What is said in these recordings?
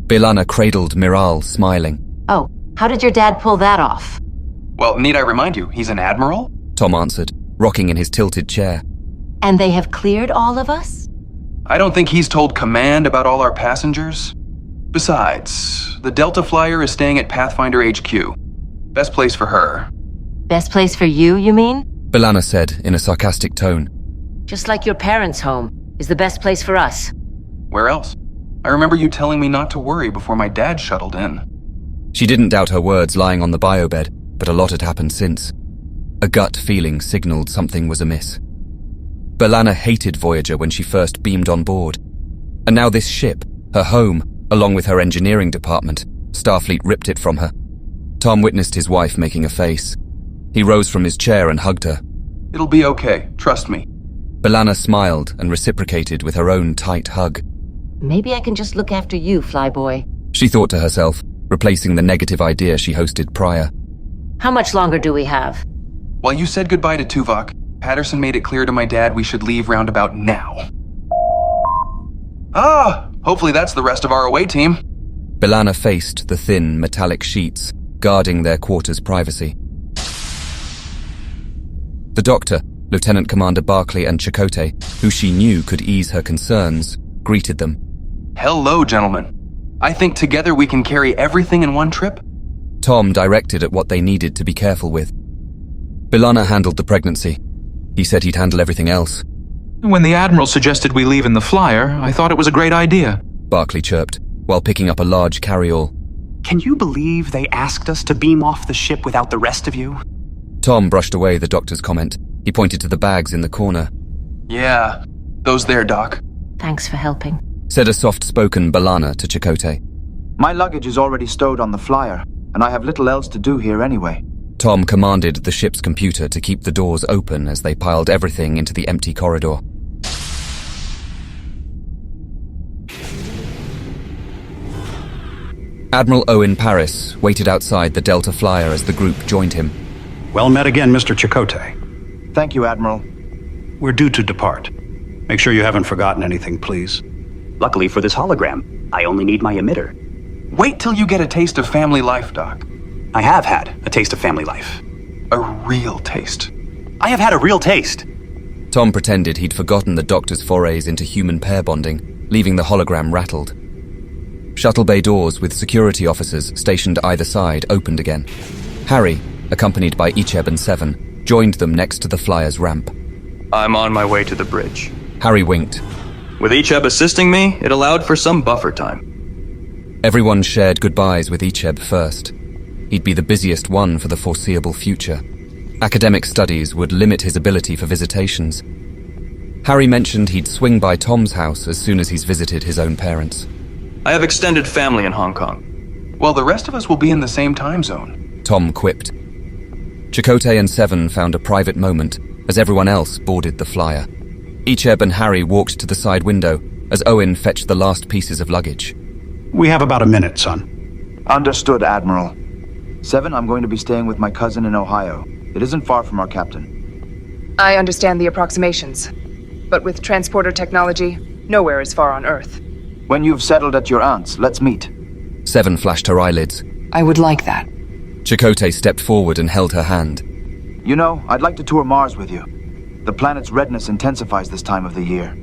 B'Elanna cradled Miral, smiling. Oh, how did your dad pull that off? Well, need I remind you, he's an admiral? Tom answered, rocking in his tilted chair. And they have cleared all of us? I don't think he's told command about all our passengers. Besides, the Delta Flyer is staying at Pathfinder HQ. Best place for her. Best place for you, you mean? B'Elanna said in a sarcastic tone. Just like your parents' home is the best place for us. Where else? I remember you telling me not to worry before my dad shuttled in. She didn't doubt her words lying on the biobed, but a lot had happened since. A gut feeling signaled something was amiss. B'Elanna hated Voyager when she first beamed on board. And now this ship, her home, along with her engineering department, Starfleet ripped it from her. Tom witnessed his wife making a face. He rose from his chair and hugged her. It'll be okay, trust me. B'Elanna smiled and reciprocated with her own tight hug. Maybe I can just look after you, Flyboy. She thought to herself, replacing the negative idea she hosted prior. How much longer do we have? While you said goodbye to Tuvok, Patterson made it clear to my dad we should leave roundabout now. Hopefully that's the rest of our away team. B'Elanna faced the thin, metallic sheets, guarding their quarters' privacy. The doctor, Lieutenant Commander Barclay and Chakotay, who she knew could ease her concerns, greeted them. Hello, gentlemen. I think together we can carry everything in one trip? Tom directed at what they needed to be careful with. B'Elanna handled the pregnancy. He said he'd handle everything else. When the Admiral suggested we leave in the flyer, I thought it was a great idea. Barclay chirped, while picking up a large carry-all. Can you believe they asked us to beam off the ship without the rest of you? Tom brushed away the doctor's comment. He pointed to the bags in the corner. Yeah, those there, Doc. Thanks for helping, said a soft-spoken B'Elanna to Chakotay. My luggage is already stowed on the flyer, and I have little else to do here anyway. Tom commanded the ship's computer to keep the doors open as they piled everything into the empty corridor. Admiral Owen Paris waited outside the Delta Flyer as the group joined him. Well met again, Mr. Chakotay. Thank you, Admiral. We're due to depart. Make sure you haven't forgotten anything, please. Luckily for this hologram, I only need my emitter. Wait till you get a taste of family life, Doc. I have had a taste of family life. A real taste. I have had a real taste. Tom pretended he'd forgotten the doctor's forays into human pair bonding, leaving the hologram rattled. Shuttle bay doors with security officers stationed either side opened again. Harry, accompanied by Icheb and Seven, joined them next to the flyer's ramp. I'm on my way to the bridge. Harry winked. With Icheb assisting me, it allowed for some buffer time. Everyone shared goodbyes with Icheb first. He'd be the busiest one for the foreseeable future. Academic studies would limit his ability for visitations. Harry mentioned he'd swing by Tom's house as soon as he's visited his own parents. I have extended family in Hong Kong. Well, the rest of us will be in the same time zone, Tom quipped. Chakotay and Seven found a private moment as everyone else boarded the flyer. Icheb and Harry walked to the side window as Owen fetched the last pieces of luggage. We have about a minute, son. Understood, Admiral. Seven, I'm going to be staying with my cousin in Ohio. It isn't far from our captain. I understand the approximations, but with transporter technology, nowhere is far on Earth. When you've settled at your aunt's, let's meet. Seven flashed her eyelids. I would like that. Chakotay stepped forward and held her hand. You know, I'd like to tour Mars with you. The planet's redness intensifies this time of the year.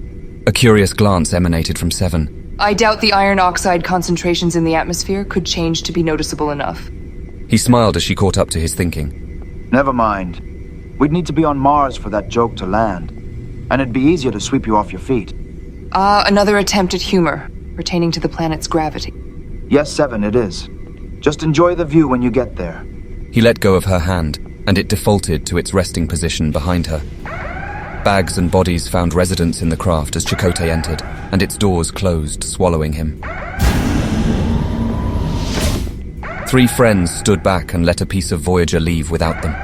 A curious glance emanated from Seven. I doubt the iron oxide concentrations in the atmosphere could change to be noticeable enough. He smiled as she caught up to his thinking. Never mind. We'd need to be on Mars for that joke to land. And it'd be easier to sweep you off your feet. Another attempt at humor, pertaining to the planet's gravity. Yes, Seven, it is. Just enjoy the view when you get there. He let go of her hand, and it defaulted to its resting position behind her. Bags and bodies found residence in the craft as Chakotay entered, and its doors closed, swallowing him. 3 friends stood back and let a piece of Voyager leave without them.